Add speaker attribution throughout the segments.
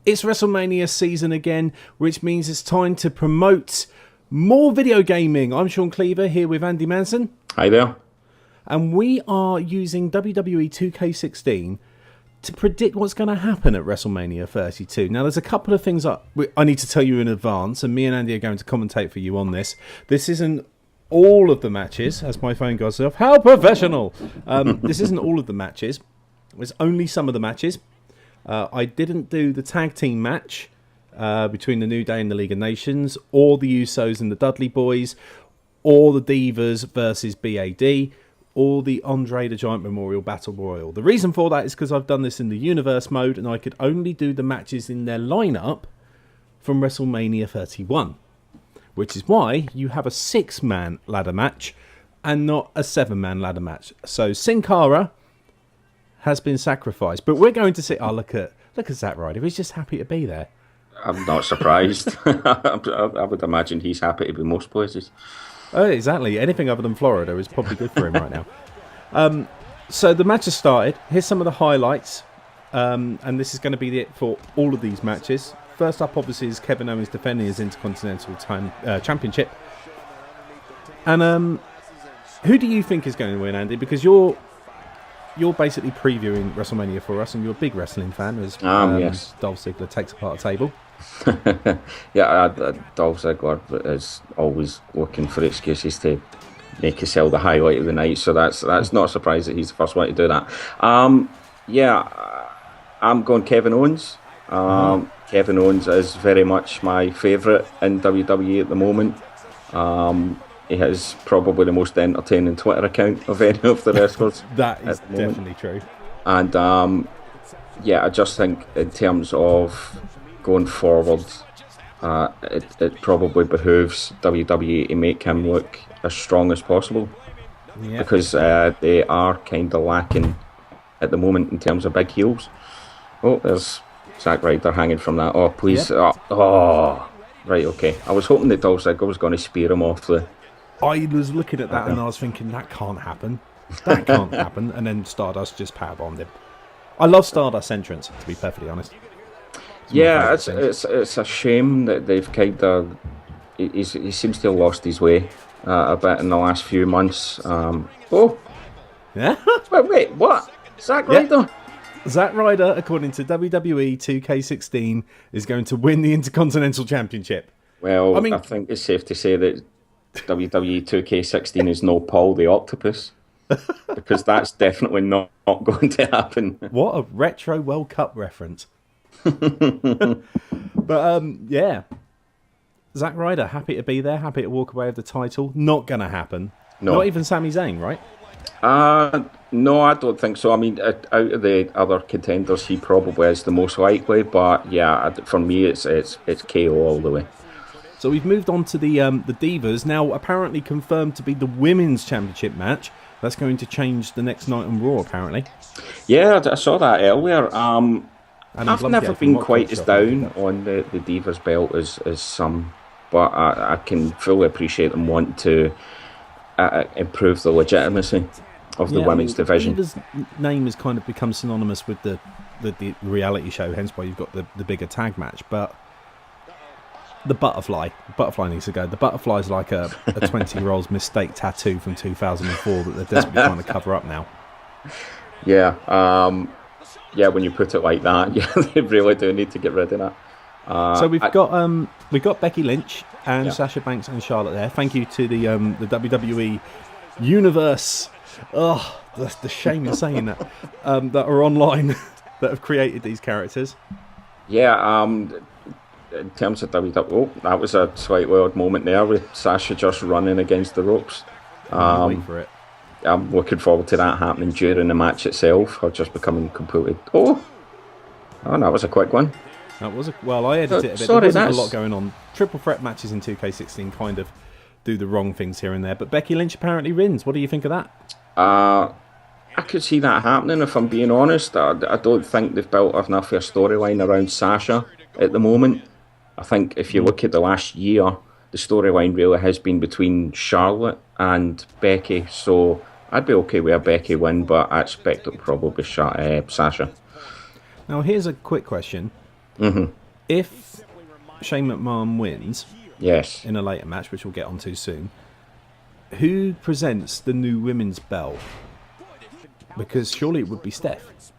Speaker 1: It's WrestleMania season again, which means it's time to promote more video gaming. I'm Sean Cleaver here with Andy Manson.
Speaker 2: Hi there.
Speaker 1: And we are using WWE 2K16 to predict what's going to happen at WrestleMania 32. Now, there's a couple of things I need to tell you in advance, and me and Andy are going to commentate for you on this. This isn't all of the matches, as my phone goes off. How professional! This isn't all of the matches. It's only some of the matches. I didn't do the tag team match between the New Day and the League of Nations, or the Usos and the Dudley Boys, or the Divas versus BAD, or the Andre the Giant Memorial Battle Royal. The reason for that is because I've done this in the Universe mode, and I could only do the matches in their lineup from WrestleMania 31, which is why you have a 6-man ladder match and not a 7-man ladder match. So Sin Cara has been sacrificed, but we're going to see. Oh, look at Zack Ryder. He's just happy to be there.
Speaker 2: I'm not surprised. I would imagine he's happy to be most places.
Speaker 1: Oh, exactly. Anything other than Florida is probably good for him right now. So the match has started. Here's some of the highlights, and this is going to be it for all of these matches. First up, obviously, is Kevin Owens defending his Intercontinental Championship. And who do you think is going to win, Andy? Because you're basically previewing WrestleMania for us, and you're a big wrestling fan, as
Speaker 2: yes.
Speaker 1: Dolph Ziggler takes apart a table.
Speaker 2: Dolph Ziggler is always looking for excuses to make himself the highlight of the night, so that's not a surprise that he's the first one to do that. I'm going Kevin Owens. Kevin Owens is very much my favourite in WWE at the moment. He has probably the most entertaining Twitter account of any of the wrestlers.
Speaker 1: That is definitely true.
Speaker 2: And I just think in terms of going forward, it probably behooves WWE to make him look as strong as possible. Yep. Because they are kind of lacking at the moment in terms of big heels. Oh, there's Zack Ryder hanging from that. Oh, please. Yep. Right, okay. I was hoping that Dolph Ziggler was going to spear him off the...
Speaker 1: I was looking at that and I was thinking, that can't happen. That can't happen. And then Stardust just powerbombed him. I love Stardust's entrance, to be perfectly honest.
Speaker 2: It's a shame that they've kind of... He seems to have lost his way a bit in the last few months.
Speaker 1: Yeah?
Speaker 2: Wait, what? Zack Ryder?
Speaker 1: Zack Ryder, according to WWE 2K16, is going to win the Intercontinental Championship.
Speaker 2: Well, I think it's safe to say that WWE 2K16 is no Paul the Octopus, because that's definitely not going to happen.
Speaker 1: What a retro World Cup reference. But Zack Ryder, happy to be there, happy to walk away with the title. Not going to happen. No. Not even Sami Zayn, right?
Speaker 2: No, I don't think so. I mean, out of the other contenders, he probably is the most likely. But yeah, for me, it's KO all the way.
Speaker 1: So we've moved on to the Divas, now apparently confirmed to be the Women's Championship match. That's going to change the next night on Raw, apparently.
Speaker 2: Yeah, I saw that earlier. I've never been quite as down on the Divas belt as some, but I can fully appreciate them wanting to improve the legitimacy of the women's division.
Speaker 1: Divas' name has kind of become synonymous with the reality show, hence why you've got the bigger tag match, but... The butterfly needs to go. The butterfly's like a 20-year-old's mistake tattoo from 2004 that they're desperately trying to cover up now.
Speaker 2: Yeah, when you put it like that, yeah, they really do need to get rid of that.
Speaker 1: So we've got Becky Lynch and Sasha Banks and Charlotte there. Thank you to the WWE Universe. Oh, the shame in saying that. That are online that have created these characters.
Speaker 2: Yeah. In terms of WWE, that was a slightly odd moment there with Sasha just running against the ropes.
Speaker 1: Wait for it.
Speaker 2: I'm looking forward to that happening during the match itself, or just becoming completely... Oh, that was a quick one.
Speaker 1: I edited it a bit. There wasn't a lot going on. Triple threat matches in 2K16 kind of do the wrong things here and there, but Becky Lynch apparently wins. What do you think of that?
Speaker 2: I could see that happening, if I'm being honest. I don't think they've built enough of a storyline around Sasha at the moment. I think if you look at the last year, the storyline really has been between Charlotte and Becky, so I'd be okay with a Becky win, but I expect it'll probably be Sasha.
Speaker 1: Now, here's a quick question. If Shane McMahon wins
Speaker 2: Yes.
Speaker 1: in a later match, which we'll get onto soon, who presents the new women's belt? Because surely it would be Steph.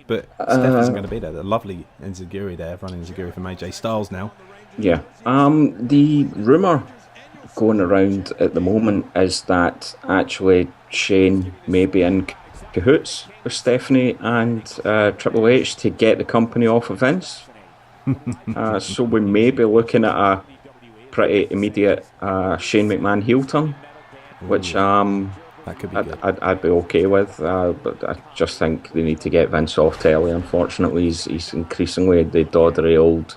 Speaker 1: But Steph isn't going to be there. The lovely Enziguri there, running Enziguri from AJ Styles now.
Speaker 2: Yeah. The rumour going around at the moment is that actually Shane may be in cahoots with Stephanie and Triple H to get the company off of Vince. So we may be looking at a pretty immediate Shane McMahon heel turn, which
Speaker 1: that could be good.
Speaker 2: I'd be okay with, but I just think they need to get Vince off telly. Unfortunately, he's increasingly the doddery old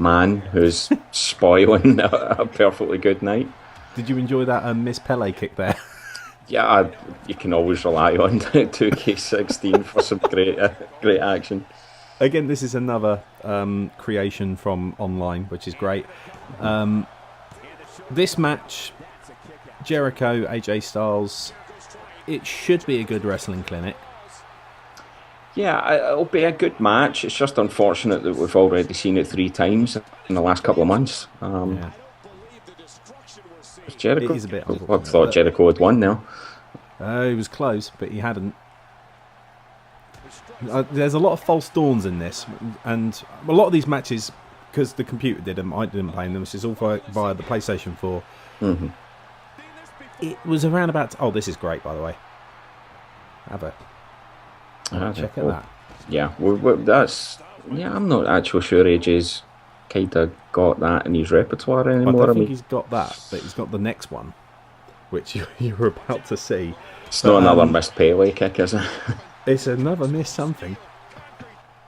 Speaker 2: man who's spoiling a perfectly good night.
Speaker 1: Did you enjoy that Miss Pele kick there?
Speaker 2: Yeah, you can always rely on 2K16 for some great action.
Speaker 1: Again, this is another creation from online, which is great. This match, Jericho, AJ Styles, it should be a good wrestling clinic.
Speaker 2: Yeah, it'll be a good match. It's just unfortunate that we've already seen it 3 times in the last couple of months.
Speaker 1: Yeah.
Speaker 2: Jericho?
Speaker 1: It is a bit
Speaker 2: I thought Jericho had won now.
Speaker 1: He was close, but he hadn't. There's a lot of false dawns in this, and a lot of these matches, because the computer did them, I didn't play them, which is all via the PlayStation 4.
Speaker 2: Mm-hmm.
Speaker 1: It was around about... Oh, this is great, by the way. Have a... check at that.
Speaker 2: Yeah, that's... Yeah, I'm not actually sure AJ's kind of got that in his repertoire anymore.
Speaker 1: I don't think he's got that, but he's got the next one, which you were about to see.
Speaker 2: It's not another missed Pele kick, is it?
Speaker 1: It's another miss something.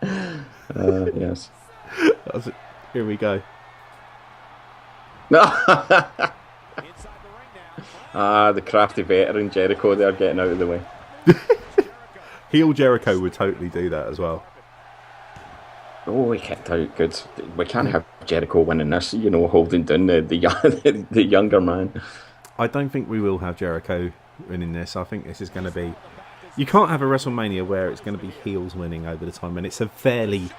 Speaker 2: Yes.
Speaker 1: Here we go.
Speaker 2: The crafty veteran Jericho there getting out of the way.
Speaker 1: Heel Jericho would totally do that as well.
Speaker 2: Oh, he kicked out good. We can't have Jericho winning this, holding down the younger man.
Speaker 1: I don't think we will have Jericho winning this. I think this is going to be... You can't have a WrestleMania where it's going to be heels winning over the time, and it's a fairly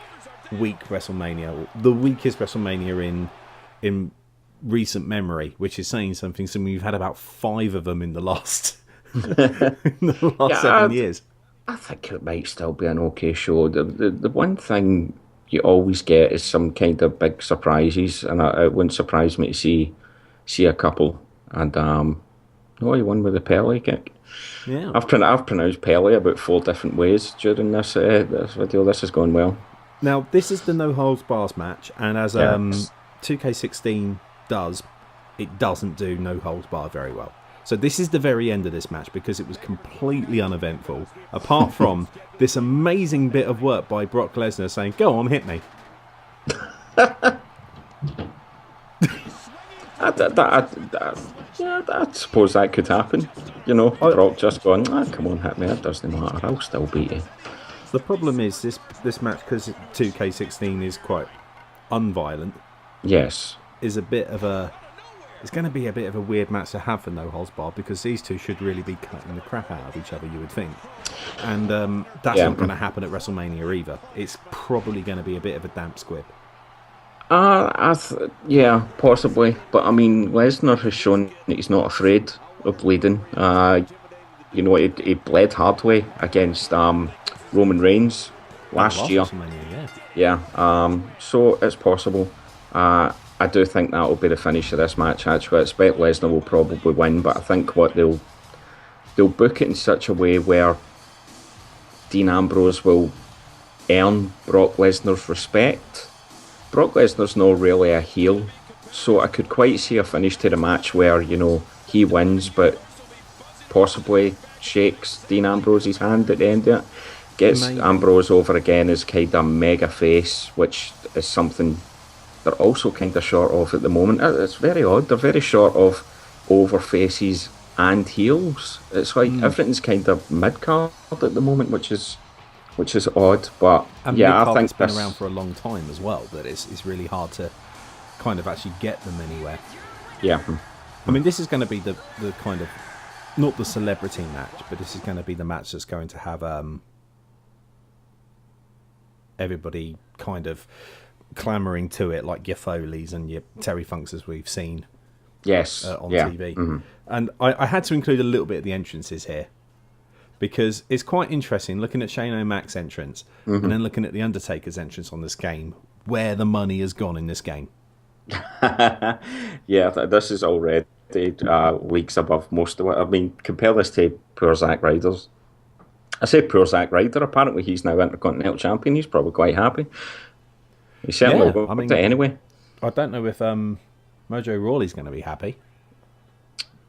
Speaker 1: weak WrestleMania. The weakest WrestleMania in recent memory, which is saying something. So we've had about 5 of them in the last 7 years.
Speaker 2: I think it might still be an okay show. The one thing you always get is some kind of big surprises, and it wouldn't surprise me to see a couple. And he won with the Pele kick.
Speaker 1: Yeah,
Speaker 2: I've pronounced Pele about 4 different ways during this video. This is going well.
Speaker 1: Now this is the no holds bars match, and as 2K16 does, it doesn't do no holds bar very well. So this is the very end of this match because it was completely uneventful, apart from this amazing bit of work by Brock Lesnar saying, "Go on, hit me." I suppose that could happen. Brock just going, come on, hit me. It doesn't matter. I'll still beat you. The problem is this match, because 2K16 is quite unviolent.
Speaker 2: Yes.
Speaker 1: Is a bit of a... It's going to be a bit of a weird match to have for no holds bar because these two should really be cutting the crap out of each other, you would think. And that's not going to happen at WrestleMania either. It's probably going to be a bit of a damp squib.
Speaker 2: Yeah, possibly. But I mean, Lesnar has shown that he's not afraid of bleeding. He bled hard way against Roman Reigns last year. Yeah. So it's possible. I do think that will be the finish of this match. Actually, I expect Lesnar will probably win, but I think what they'll book it in such a way where Dean Ambrose will earn Brock Lesnar's respect. Brock Lesnar's not really a heel, so I could quite see a finish to the match where, he wins, but possibly shakes Dean Ambrose's hand at the end of it. Gets Ambrose over again as kind of mega face, which is something they're also kind of short of at the moment. It's very odd. They're very short of over faces and heels. It's like everything's kind of mid-card at the moment, which is odd. But
Speaker 1: and
Speaker 2: yeah, I think
Speaker 1: it's been around for a long time as well. That it's really hard to kind of actually get them anywhere.
Speaker 2: Yeah.
Speaker 1: I mean, this is going to be the kind of, not the celebrity match, but this is going to be the match that's going to have a everybody kind of clamouring to it, like your Foleys and your Terry Funks as we've seen
Speaker 2: Yes.
Speaker 1: on
Speaker 2: yeah.
Speaker 1: TV.
Speaker 2: Mm-hmm.
Speaker 1: And I had to include a little bit of the entrances here because it's quite interesting looking at Shane O'Mac's entrance and then looking at the Undertaker's entrance on this game, where the money has gone in this game.
Speaker 2: Yeah, this is already leagues above most of it. I mean, compare this to poor Zack Ryder's. I say poor Zack Ryder. Apparently, he's now Intercontinental Champion. He's probably quite happy. He certainly will it anyway.
Speaker 1: I don't know if Mojo Rawley's going to be happy.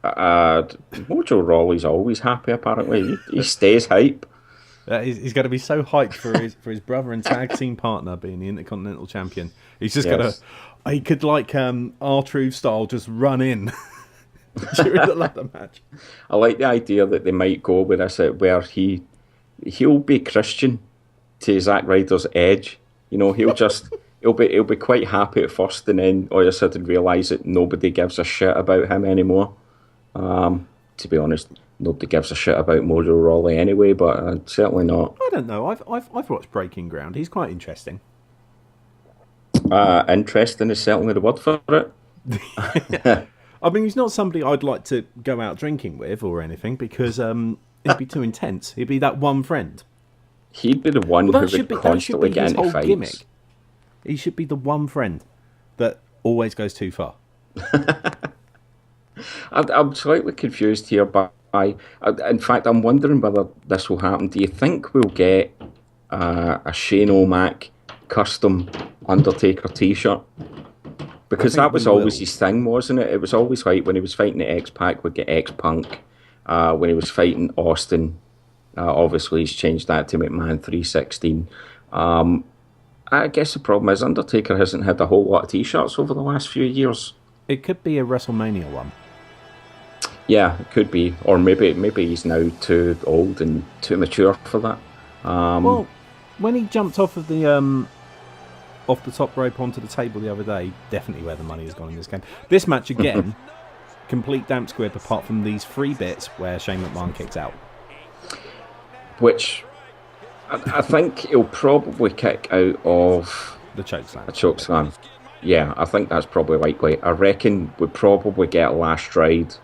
Speaker 2: Mojo Rawley's always happy. Apparently, he stays hype.
Speaker 1: He's going to be so hyped for his brother and tag team partner being the Intercontinental Champion. He's just going to. He could like R-Truth style just run in during the ladder match.
Speaker 2: I like the idea that they might go with this, where he'll be Christian to Zack Ryder's Edge. You know, he'll be quite happy at first, and then all of a sudden realise that nobody gives a shit about him anymore. To be honest, nobody gives a shit about Mojo Rawley anyway, but certainly not.
Speaker 1: I don't know. I've watched Breaking Ground. He's quite interesting.
Speaker 2: Interesting is certainly the word for it.
Speaker 1: I mean, he's not somebody I'd like to go out drinking with or anything because it'd be too intense. He'd be that one friend.
Speaker 2: He'd be the one who would constantly get into fights. Gimmick.
Speaker 1: He should be the one friend that always goes too far.
Speaker 2: I'm slightly confused here, but in fact, I'm wondering whether this will happen. Do you think we'll get a Shane O'Mac custom Undertaker t-shirt? Because that was always his thing, wasn't it? It was always like when he was fighting the X-Pac, we'd get X-Punk. When he was fighting Austin, obviously he's changed that to McMahon 316. I guess the problem is Undertaker hasn't had a whole lot of t-shirts over the last few years.
Speaker 1: It could be a WrestleMania one.
Speaker 2: Yeah, it could be. Or maybe he's now too old and too mature for that.
Speaker 1: Well, when he jumped off the top rope onto the table the other day, definitely where the money has gone in this game. This match again, complete damp squib apart from these 3 bits where Shane McMahon kicks out.
Speaker 2: Which I think he'll probably kick out of
Speaker 1: the chokeslam.
Speaker 2: A chokeslam. Yeah, I think that's probably likely. I reckon we'd probably get a last ride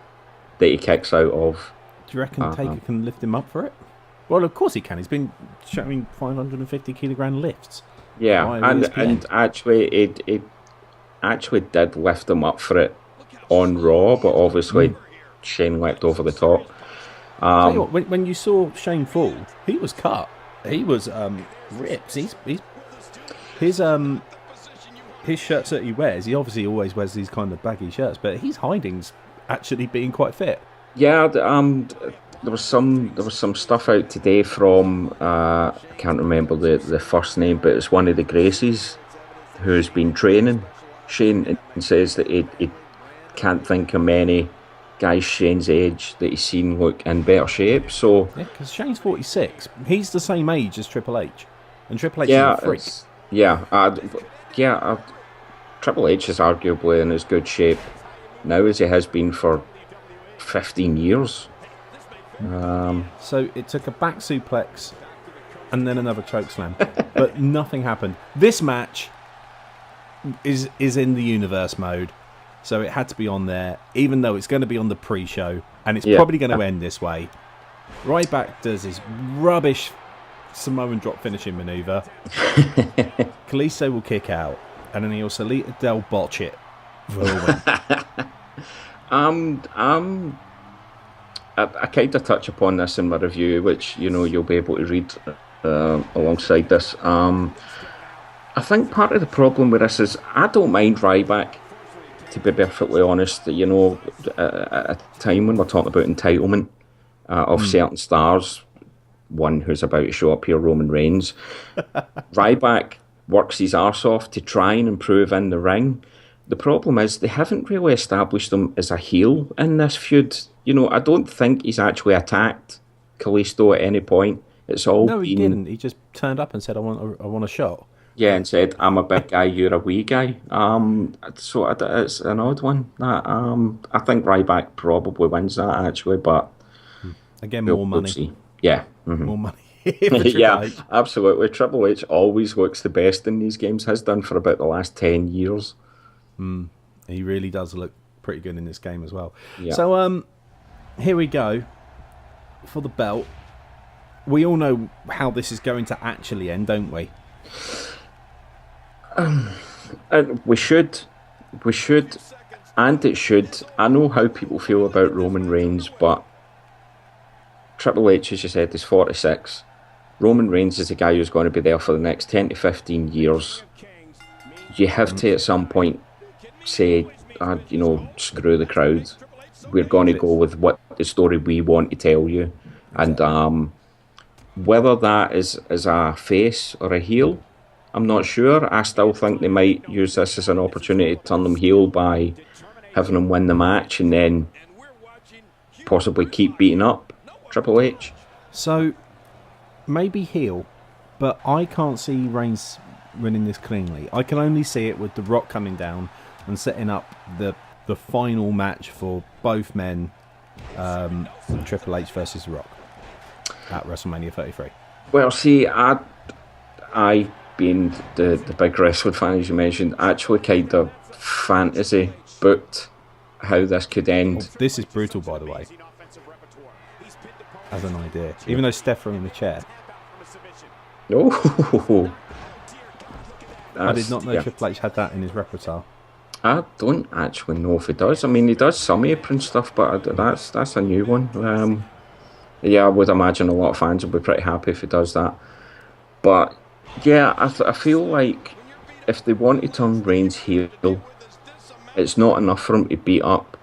Speaker 2: that he kicks out of.
Speaker 1: Do you reckon Taker can lift him up for it? Well, of course he can. He's been showing 550 kilogram lifts.
Speaker 2: Yeah, and actually, it actually did lift him up for it on Raw, but obviously Shane leapt over the top.
Speaker 1: Tell you what, when you saw Shane fall, he was cut. He was ripped. His shirts that he wears, he obviously always wears these kind of baggy shirts, but his hiding's actually being quite fit.
Speaker 2: Yeah, there was some stuff out today from I can't remember the first name, but it's one of the Gracies who's been training Shane and says that he can't think of many guys Shane's age that he's seen look in better shape. So
Speaker 1: yeah, because Shane's 46, he's the same age as Triple H, and Triple H is a freak.
Speaker 2: Triple H is arguably in as good shape now as he has been for 15 years.
Speaker 1: So it took a back suplex and then another chokeslam, but nothing happened. This match is in the Universe mode, so it had to be on there, even though it's going to be on the pre-show, and it's probably going to end this way. Ryback does his rubbish Samoan drop finishing maneuver. Kalisto will kick out, and then he'll Salita Del botch it for a win.
Speaker 2: I kind of touch upon this in my review, which you'll be able to read alongside this. I think part of the problem with this is I don't mind Ryback, to be perfectly honest. At a time when we're talking about entitlement of certain stars, one who's about to show up here, Roman Reigns, Ryback works his arse off to try and improve in the ring. The problem is they haven't really established him as a heel in this feud. I don't think he's actually attacked Kalisto at any point. It's all
Speaker 1: no, he didn't. He just turned up and said, "I want a shot."
Speaker 2: Yeah, and said, "I'm a big guy, you're a wee guy." So it's an odd one. I think Ryback probably wins that actually, but
Speaker 1: again, more money.
Speaker 2: We'll see. Yeah,
Speaker 1: more money.
Speaker 2: Yeah,
Speaker 1: H.
Speaker 2: absolutely. Triple H always looks the best in these games. Has done for about the last 10 years.
Speaker 1: He really does look pretty good in this game as well.
Speaker 2: Yeah.
Speaker 1: So here we go for the belt. We all know how this is going to actually end, don't we?
Speaker 2: And we should, and it should. I know how people feel about Roman Reigns, but Triple H, as you said, is 46. Roman Reigns is the guy who's going to be there for the next 10 to 15 years. You have to, at some point, say, screw the crowd. We're going to go with what the story we want to tell you. And whether that is a face or a heel, I'm not sure. I still think they might use this as an opportunity to turn them heel by having them win the match and then possibly keep beating up Triple H.
Speaker 1: So, maybe heel, but I can't see Reigns winning this cleanly. I can only see it with The Rock coming down and setting up the final match for both men, Triple H versus The Rock at WrestleMania 33.
Speaker 2: Well, see, I being the big wrestling fan, as you mentioned, actually kind of fantasy booked how this could end.
Speaker 1: Oh, this is brutal, by the way, as an idea. Even though Steph threw in the chair.
Speaker 2: Oh,
Speaker 1: I did not know Triple H had that in his repertoire.
Speaker 2: I don't actually know if he does. I mean, he does some apron stuff, but that's a new one. Yeah, I would imagine a lot of fans will be pretty happy if he does that. But yeah, I feel like if they want to turn Reigns heel, it's not enough for him to beat up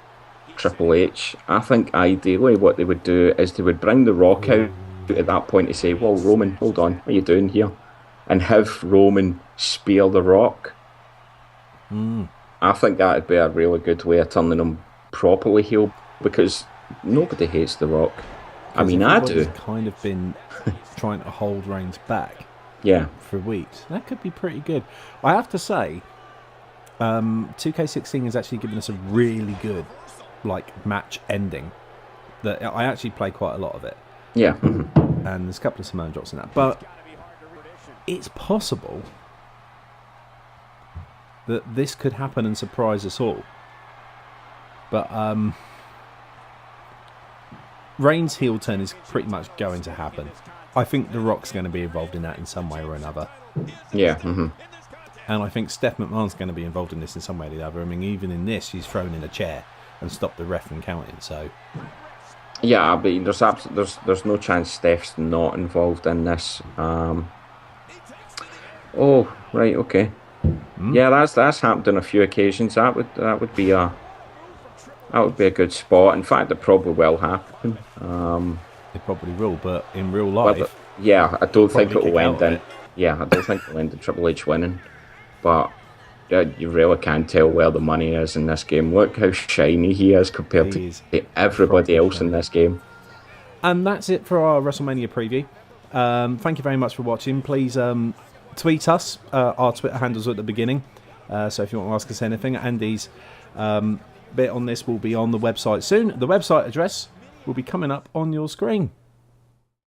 Speaker 2: Triple H. I think ideally what they would do is they would bring The Rock out at that point to say, well, Roman, hold on, what are you doing here? And have Roman spear The Rock. I think that would be a really good way of turning him properly heel, because nobody hates The Rock. I mean, I do.
Speaker 1: Kind of been trying to hold Reigns back.
Speaker 2: Yeah.
Speaker 1: For weeks. That could be pretty good. I have to say, 2K16 has actually given us a really good match ending. That I actually play quite a lot of it.
Speaker 2: Yeah.
Speaker 1: And there's a couple of Samoan drops in that. But it's possible that this could happen and surprise us all. But Reigns' heel turn is pretty much going to happen. I think The Rock's going to be involved in that in some way or another.
Speaker 2: Yeah.
Speaker 1: And I think Steph McMahon's going to be involved in this in some way or the other. I mean, even in this, she's thrown in a chair and stopped the ref from counting. So,
Speaker 2: yeah, I mean, there's no chance Steph's not involved in this. Oh, right, okay. Yeah, that's happened on a few occasions. That would be a good spot. In fact, it probably will happen.
Speaker 1: It probably will, but in real life,
Speaker 2: yeah, I don't think it will end in. Yeah, I don't think it'll end in Triple H winning. But you really can't tell where the money is in this game. Look how shiny he is compared to everybody else in this game.
Speaker 1: And that's it for our WrestleMania preview. Thank you very much for watching. Please tweet us. Our Twitter handles are at the beginning. So if you want to ask us anything, Andy's bit on this will be on the website soon. The website address will be coming up on your screen.